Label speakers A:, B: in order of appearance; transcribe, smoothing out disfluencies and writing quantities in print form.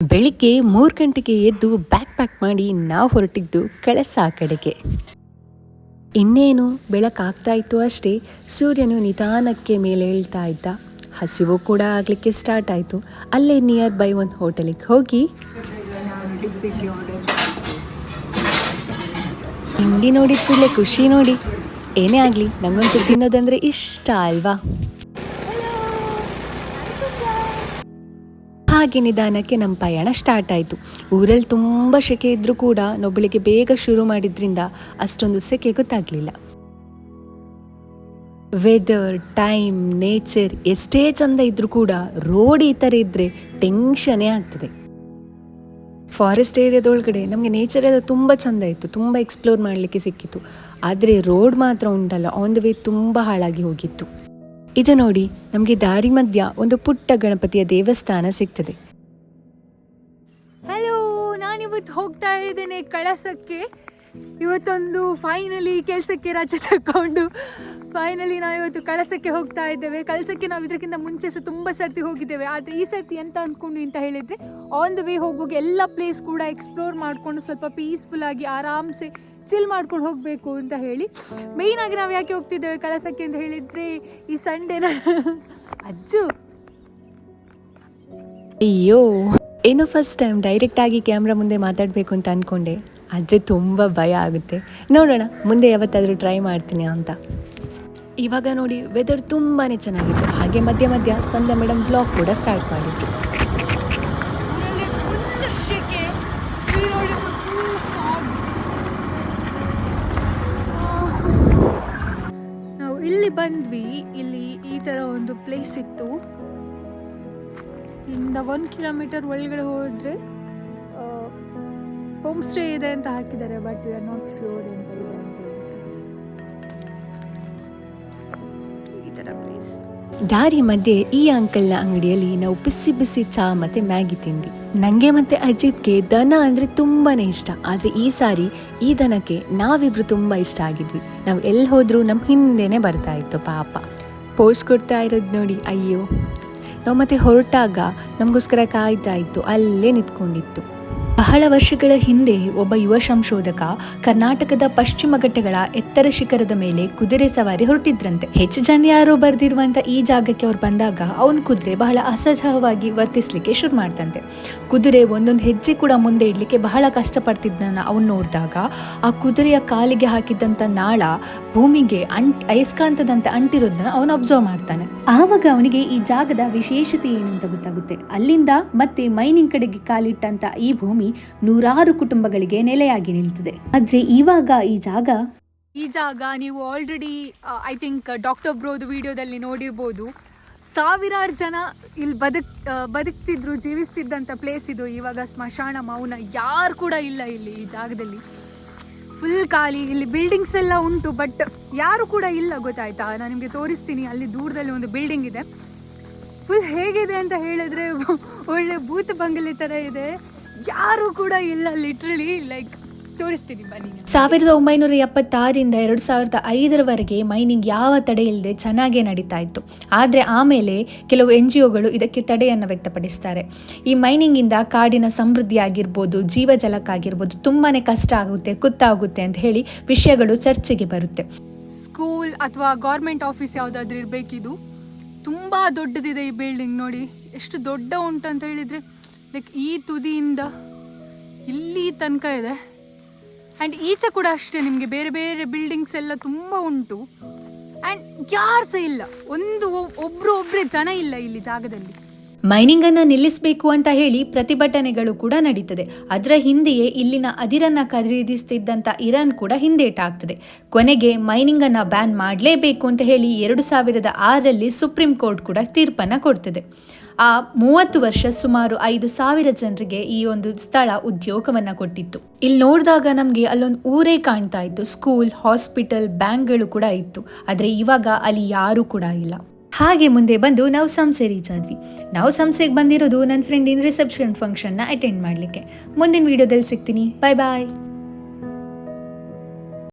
A: ಬೆಳಿಗ್ಗೆ 3 ಗಂಟೆಗೆ ಎದ್ದು ಬ್ಯಾಗ್ ಪ್ಯಾಕ್ ಮಾಡಿ ನಾವು ಹೊರಟಿದ್ದು ಕಳಸ ಕಡೆಗೆ. ಇನ್ನೇನು ಬೆಳಕಾಗ್ತಾ ಇತ್ತು ಅಷ್ಟೇ, ಸೂರ್ಯನು ನಿಧಾನಕ್ಕೆ ಮೇಲೆ ಹೇಳ್ತಾ ಇದ್ದ. ಹಸಿವು ಕೂಡ ಆಗಲಿಕ್ಕೆ ಸ್ಟಾರ್ಟ್ ಆಯಿತು. ಅಲ್ಲೇ ನಿಯರ್ ಬೈ ಒಂದು ಹೋಟೆಲಿಗೆ ಹೋಗಿ ತಿಂಡಿ ನೋಡಿದ ಕೂಡಲೇ ಖುಷಿ ನೋಡಿ. ಏನೇ ಆಗಲಿ ನಂಗಂತೂ ತಿನ್ನೋದಂದರೆ ಇಷ್ಟ ಅಲ್ವಾ. ಹಾಗೆ ನಿಧಾನಕ್ಕೆ ನಮ್ಮ ಪಯಣ ಸ್ಟಾರ್ಟ್ ಆಯಿತು. ಊರಲ್ಲಿ ತುಂಬ ಸೆಕೆ ಇದ್ದರೂ ಕೂಡ ನಾವು ಬೆಳಿಗ್ಗೆ ಬೇಗ ಶುರು ಮಾಡಿದ್ರಿಂದ ಅಷ್ಟೊಂದು ಸೆಕೆ ಗೊತ್ತಾಗಲಿಲ್ಲ. ವೆದರ್, ಟೈಮ್, ನೇಚರ್ ಎಷ್ಟೇ ಚಂದ ಇದ್ದರೂ ಕೂಡ ರೋಡ್ ಈ ಥರ ಇದ್ದರೆ ಟೆನ್ಷನೇ ಆಗ್ತದೆ. ಫಾರೆಸ್ಟ್ ಏರಿಯಾದೊಳಗಡೆ ನಮಗೆ ನೇಚರ್ ಎಲ್ಲ ತುಂಬ ಚಂದ ಇತ್ತು, ತುಂಬ ಎಕ್ಸ್ಪ್ಲೋರ್ ಮಾಡಲಿಕ್ಕೆ ಸಿಕ್ಕಿತ್ತು. ಆದರೆ ರೋಡ್ ಮಾತ್ರ ಉಂಟಲ್ಲ, ಆನ್ ದ ವೇ ತುಂಬ ಹಾಳಾಗಿ ಹೋಗಿತ್ತು. ಇದು ನೋಡಿ, ನಮಗೆ ದಾರಿ ಮಧ್ಯ ಒಂದು ಪುಟ್ಟ ಗಣಪತಿಯ ದೇವಸ್ಥಾನ ಸಿಗ್ತದೆ.
B: ಹಲೋ, ನಾನಿವತ್ತು ಹೋಗ್ತಾ ಇದ್ದೇನೆ ಕಳಸಕ್ಕೆ. ಇವತ್ತೊಂದು ಫೈನಲಿ ಕೆಲಸಕ್ಕೆ ರಜೆ ತಗೊಂಡು ಫೈನಲಿ ನಾವಿವತ್ತು ಕಳಸಕ್ಕೆ ಹೋಗ್ತಾ ಇದ್ದೇವೆ. ಕಳಸಕ್ಕೆ ನಾವು ಇದಕ್ಕಿಂತ ಮುಂಚೆ ಸಹ ತುಂಬ ಸರ್ತಿ ಹೋಗಿದ್ದೇವೆ. ಆದರೆ ಈ ಸರ್ತಿ ಎಂತ ಅಂದ್ಕೊಂಡು ಅಂತ ಹೇಳಿದರೆ, ಆನ್ ದ ವೇ ಹೋಗುವಾಗ ಎಲ್ಲ ಪ್ಲೇಸ್ ಕೂಡ ಎಕ್ಸ್ಪ್ಲೋರ್ ಮಾಡಿಕೊಂಡು ಸ್ವಲ್ಪ ಪೀಸ್ಫುಲ್ಲಾಗಿ ಆರಾಮ್ಸೆ ಚಿಲ್ ಮಾಡ್ಕೊಂಡು ಹೋಗಬೇಕು ಅಂತ ಹೇಳಿ. ಮೇಯ್ನಾಗಿ ನಾವು ಯಾಕೆ ಹೋಗ್ತಿದ್ದೇವೆ ಕಳಸಕ್ಕೆ ಅಂತ ಹೇಳಿದರೆ, ಈ ಸಂಡೇನ ಅಜ್ಜು
A: ಅಯ್ಯೋ ಏನೋ ಫಸ್ಟ್ ಟೈಮ್ ಡೈರೆಕ್ಟಾಗಿ ಕ್ಯಾಮ್ರಾ ಮುಂದೆ ಮಾತಾಡಬೇಕು ಅಂತ ಅಂದ್ಕೊಂಡೆ, ಆದರೆ ತುಂಬ ಭಯ ಆಗುತ್ತೆ. ನೋಡೋಣ ಮುಂದೆ ಯಾವತ್ತಾದರೂ ಟ್ರೈ ಮಾಡ್ತೀನಿ ಅಂತ. ಇವಾಗ ನೋಡಿ ವೆದರ್ ತುಂಬಾ ಚೆನ್ನಾಗಿತ್ತು. ಹಾಗೆ ಮಧ್ಯ ಮಧ್ಯ ಸಂಧ್ಯಾ ಮೇಡಮ್ ಬ್ಲಾಗ್ ಕೂಡ ಸ್ಟಾರ್ಟ್ ಮಾಡಿದ್ರು.
B: ನಾವು ಇಲ್ಲಿ ಬಂದ್ವಿ. ಇಲ್ಲಿ ಈ ಥರ ಒಂದು ಪ್ಲೇಸ್ ಇತ್ತು. ಇಂದ 1 ಕಿಲೋಮೀಟರ್ ಒಳಗಡೆ ಹೋದರೆ ಹೋಮ್ ಸ್ಟೇ ಇದೆ ಅಂತ ಹಾಕಿದ್ದಾರೆ. But we are not sure ಅಂತ ಇದೆ ಅಂತ ಹೇಳ್ಬಿಟ್ಟು ಈ ಥರ ಪ್ಲೇಸ್.
A: ದಾರಿ ಮಧ್ಯೆ ಈ ಅಂಕಲ್ನ ಅಂಗಡಿಯಲ್ಲಿ ನಾವು ಬಿಸಿ ಬಿಸಿ ಚಹಾ ಮತ್ತು ಮ್ಯಾಗಿ ತಿಂದ್ವಿ. ನನಗೆ ಮತ್ತು ಅಜಿತ್ಗೆ ದನ ಅಂದರೆ ತುಂಬಾ ಇಷ್ಟ. ಆದರೆ ಈ ಸಾರಿ ಈ ದನಕ್ಕೆ ನಾವಿಬ್ರು ತುಂಬ ಇಷ್ಟ ಆಗಿದ್ವಿ. ನಾವು ಎಲ್ಲಿ ಹೋದರೂ ನಮ್ಮ ಹಿಂದೆನೇ ಬರ್ತಾ ಇತ್ತು ಪಾಪ. ಪೋಸ್ಟ್ ಕೊಡ್ತಾ ಇರೋದು ನೋಡಿ, ಅಯ್ಯೋ. ನಾವು ಮತ್ತೆ ಹೊರಟಾಗ ನಮಗೋಸ್ಕರ ಕಾಯ್ತಾ ಇತ್ತು, ಅಲ್ಲೇ ನಿಂತ್ಕೊಂಡಿತ್ತು. ಬಹಳ ವರ್ಷಗಳ ಹಿಂದೆ ಒಬ್ಬ ಯುವ ಸಂಶೋಧಕ ಕರ್ನಾಟಕದ ಪಶ್ಚಿಮ ಘಟ್ಟಗಳ ಎತ್ತರ ಶಿಖರದ ಮೇಲೆ ಕುದುರೆ ಸವಾರಿ ಹೊರಟಿದ್ರಂತೆ. ಹೆಚ್ಚು ಜನ ಯಾರೋ ಬರ್ದಿರುವಂತ ಈ ಜಾಗಕ್ಕೆ ಅವ್ರು ಬಂದಾಗ ಅವನ ಕುದುರೆ ಬಹಳ ಅಸಹಜವಾಗಿ ವರ್ತಿಸ್ಲಿಕ್ಕೆ ಶುರು ಮಾಡ್ತಂತೆ. ಕುದುರೆ ಒಂದೊಂದು ಹೆಜ್ಜೆ ಕೂಡ ಮುಂದೆ ಇಡ್ಲಿಕ್ಕೆ ಬಹಳ ಕಷ್ಟಪಡ್ತಿದ್ದನ್ನ ಅವನು ನೋಡಿದಾಗ ಆ ಕುದುರೆಯ ಕಾಲಿಗೆ ಹಾಕಿದ್ದಂಥ ನಾಳ ಭೂಮಿಗೆ ಅಯಸ್ಕಾಂತದಂತೆ ಅಂಟಿರೋದನ್ನ ಅವನು ಅಬ್ಸರ್ವ್ ಮಾಡ್ತಾನೆ. ಆವಾಗ ಅವನಿಗೆ ಈ ಜಾಗದ ವಿಶೇಷತೆ ಏನು ಅಂತ ಗೊತ್ತಾಗುತ್ತೆ. ಅಲ್ಲಿಂದ ಮತ್ತೆ ಮೈನಿಂಗ್ ಕಡೆಗೆ ಕಾಲಿಟ್ಟಂತ ಈ ಭೂಮಿ ನೂರಾರು ಕುಟುಂಬಗಳಿಗೆ ನೆಲೆಯಾಗಿ ನಿಲ್ತದೆ. ಆದ್ರೆ ಇವಾಗ ಈ ಜಾಗ
B: ನೀವು ಆಲ್ರೆಡಿ ಐ ಥಿಂಕ್ ಡಾಕ್ಟರ್ ಬ್ರೋದು ವಿಡಿಯೋದಲ್ಲಿ ನೋಡಿರ್ಬೋದು. ಸಾವಿರಾರು ಜನ ಇಲ್ಲಿ ಬದುಕ್ತಿದ್ರು, ಜೀವಿಸ್ತಿದ್ದಂಥ ಪ್ಲೇಸ್ ಇದು. ಇವಾಗ ಸ್ಮಶಾನ ಮೌನ, ಯಾರು ಕೂಡ ಇಲ್ಲ ಇಲ್ಲಿ. ಈ ಜಾಗದಲ್ಲಿ ಫುಲ್ ಖಾಲಿ. ಇಲ್ಲಿ ಬಿಲ್ಡಿಂಗ್ಸ್ ಎಲ್ಲ ಉಂಟು, ಬಟ್ ಯಾರು ಕೂಡ ಇಲ್ಲ, ಗೊತ್ತಾಯ್ತಾ? ನಾನು ನಿಮಗೆ ತೋರಿಸ್ತೀನಿ. ಅಲ್ಲಿ ದೂರದಲ್ಲಿ ಒಂದು ಬಿಲ್ಡಿಂಗ್ ಇದೆ. ಫುಲ್ ಹೇಗಿದೆ ಅಂತ ಹೇಳಿದ್ರೆ ಒಳ್ಳೆ ಭೂತ ಬಂಗಲೆ ಥರ ಇದೆ. ಯಾರು ಕೂಡ ಇಲ್ಲ, ಲಿಟ್ರಲಿ. ಲೈಕ್ ತೋರಿಸ್ತೀನಿ ಬನ್ನಿ.
A: 1976ರಿಂದ 2005ರವರೆಗೆ ಮೈನಿಂಗ್ ಯಾವ ತಡೆ ಇಲ್ಲದೆ ಚೆನ್ನಾಗೇ ನಡೀತಾ ಇತ್ತು. ಆದರೆ ಆಮೇಲೆ ಕೆಲವು NGOಗಳು ಇದಕ್ಕೆ ತಡೆಯನ್ನು ವ್ಯಕ್ತಪಡಿಸ್ತಾರೆ. ಈ ಮೈನಿಂಗಿಂದ ಕಾಡಿನ ಸಮೃದ್ಧಿ ಆಗಿರ್ಬೋದು, ಜೀವಜಲಕ್ಕಾಗಿರ್ಬೋದು ತುಂಬಾ ಕಷ್ಟ ಆಗುತ್ತೆ, ಕುತ್ತಾಗುತ್ತೆ ಅಂತ ಹೇಳಿ ವಿಷಯಗಳು ಚರ್ಚೆಗೆ ಬರುತ್ತೆ.
B: ಸ್ಕೂಲ್ ಅಥವಾ ಗೌರ್ಮೆಂಟ್ ಆಫೀಸ್ ಯಾವುದಾದ್ರೂ ಇರಬೇಕಿದು. ತುಂಬ ದೊಡ್ಡದಿದೆ ಈ ಬಿಲ್ಡಿಂಗ್. ನೋಡಿ ಎಷ್ಟು ದೊಡ್ಡ ಉಂಟಂತ ಹೇಳಿದರೆ, ಲೈಕ್ ಈ ತುದಿಯಿಂದ ಇಲ್ಲಿ ತನಕ ಇದೆ. ಆ್ಯಂಡ್ ಈಚೆ ಕೂಡ ಅಷ್ಟೇ, ನಿಮಗೆ ಬೇರೆ ಬೇರೆ ಬಿಲ್ಡಿಂಗ್ಸ್ ಎಲ್ಲ ತುಂಬ ಉಂಟು. ಆ್ಯಂಡ್ ಯಾರು ಸಹ ಇಲ್ಲ, ಒಬ್ಬರೇ ಜನ ಇಲ್ಲ ಇಲ್ಲಿ ಜಾಗದಲ್ಲಿ.
A: ಮೈನಿಂಗ್ ಅನ್ನು ನಿಲ್ಲಿಸಬೇಕು ಅಂತ ಹೇಳಿ ಪ್ರತಿಭಟನೆಗಳು ಕೂಡ ನಡೀತದೆ. ಅದರ ಹಿಂದೆಯೇ ಇಲ್ಲಿನ ಅದಿರನ್ನ ಖರೀದಿಸ್ತಿದ್ದಂಥ ಇರಾನ್ ಕೂಡ ಹಿಂದೇಟಾಗ್ತದೆ. ಕೊನೆಗೆ ಮೈನಿಂಗ್ ಅನ್ನ ಬ್ಯಾನ್ ಮಾಡಲೇಬೇಕು ಅಂತ ಹೇಳಿ 2006ರಲ್ಲಿ ಸುಪ್ರೀಂ ಕೋರ್ಟ್ ಕೂಡ ತೀರ್ಪನ್ನು ಕೊಡ್ತದೆ. ಆ 30 ವರ್ಷ ಸುಮಾರು 5,000 ಜನರಿಗೆ ಈ ಒಂದು ಸ್ಥಳ ಉದ್ಯೋಗವನ್ನು ಕೊಟ್ಟಿತ್ತು. ಇಲ್ಲಿ ನೋಡಿದಾಗ ನಮಗೆ ಅಲ್ಲೊಂದು ಊರೇ ಕಾಣ್ತಾ ಇತ್ತು. ಸ್ಕೂಲ್, ಹಾಸ್ಪಿಟಲ್, ಬ್ಯಾಂಕ್ಗಳು ಕೂಡ ಇತ್ತು. ಆದರೆ ಇವಾಗ ಅಲ್ಲಿ ಯಾರೂ ಕೂಡ ಇಲ್ಲ. ಹಾಗೆ ಮುಂದೆ ಬಂದು ನಾವು ಸಂಸೆ ರೀಚ್ ಆದ್ವಿ. ನಾವು ಸಂಸೆಗೆ ಬಂದಿರೋದು ನನ್ನ ಫ್ರೆಂಡಿನ ರಿಸೆಪ್ಷನ್ ಫಂಕ್ಷನ್ನ ಅಟೆಂಡ್ ಮಾಡಲಿಕ್ಕೆ. ಮುಂದಿನ ವಿಡಿಯೋದಲ್ಲಿ ಸಿಗ್ತೀನಿ. ಬಾಯ್ ಬಾಯ್.